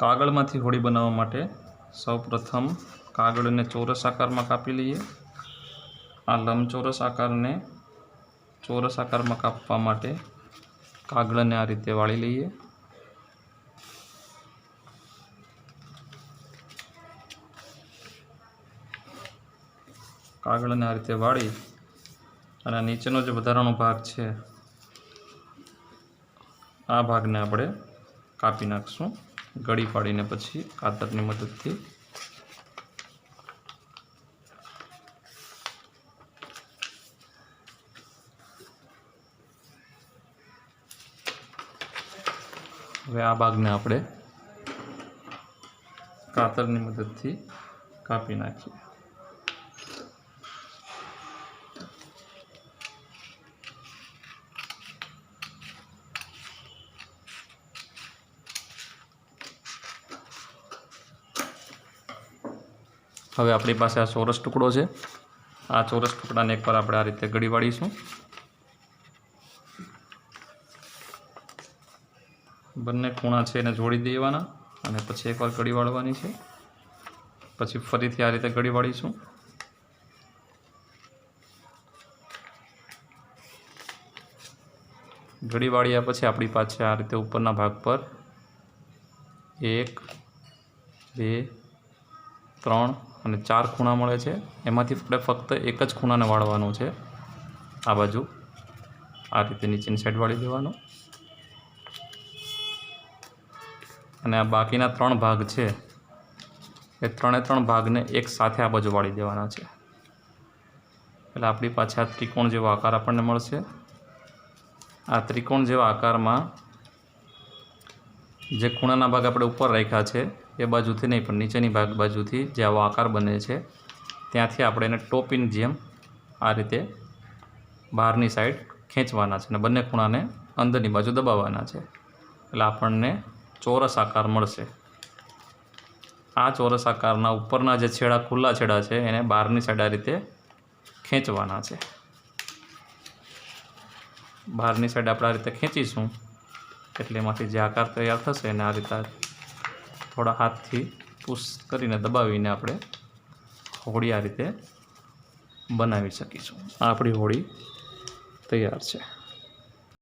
કાગળમાંથી હોડી બનાવવા માટે સૌપ્રથમ કાગળને ચોરસ આકારમાં કાપી લઈએ। આ લંબચોરસ આકારને ચોરસ આકારમાં કાપવા માટે કાગળને આ રીતે વાળી લઈએ। કાગળને આ રીતે વાળી અને નીચેનો જે વધારાનો ભાગ છે આ ભાગને આપણે કાપી નાખશું ગળી પાડીને પછી કાતરની મદદથી। હવે આ ભાગને આપણે કાતરની મદદથી કાપી નાખીએ। હવે આપણી પાસે આ ચોરસ ટુકડો છે। આ ચોરસ ટુકડાને એકવાર આપણે આ રીતે ગળી વાળીશું। બંને ખૂણા છે એને જોડી દેવાના અને પછી એકવાર ગળી વાળવાની છે। પછી ફરીથી આ રીતે ગળી વાળીશું। ગળી વાળ્યા પછી આપણી પાસે આ રીતે ઉપરના ભાગ પર 1 2 3 અને 4 ખૂણા મળે છે। એમાંથી આપણે ફક્ત એક જ ખૂણાને વાળવાનું છે। આ બાજુ આ રીતે નીચેની સાઈડ વાળી દેવાનો અને આ બાકીના 3 ભાગ છે એ 3 ભાગને એક સાથે આ બાજુ વાળી દેવાના છે। એટલે આપણી પાસે આ ત્રિકોણ જેવો આકાર આપણને મળશે। આ ત્રિકોણ જેવા આકારમાં જે ખૂણાના ભાગ આપણે ઉપર રાખ્યા છે એ બાજુથી નહીં પણ નીચેની ભાગ બાજુથી જે આવો આકાર બને છે ત્યાંથી આપણે એને ટોપીની જેમ આ રીતે બહારની સાઈડ ખેંચવાના છે અને બંને ખૂણાને અંદરની બાજુ દબાવવાના છે। એટલે આપણને ચોરસ આકાર મળશે। આ ચોરસ આકારના ઉપરના જે છેડા ખુલ્લા છેડા છે એને બહારની સાઈડ આ રીતે ખેંચવાના છે। બહારની સાઈડ આપણે આ રીતે ખેંચીશું એટલે એમાંથી જે આકાર તૈયાર થશે એને આ રીતે થોડા હાથથી પુશ કરીને દબાવીને આપણે હોડી આ રીતે બનાવી શકીશું। આપણી હોડી તૈયાર છે।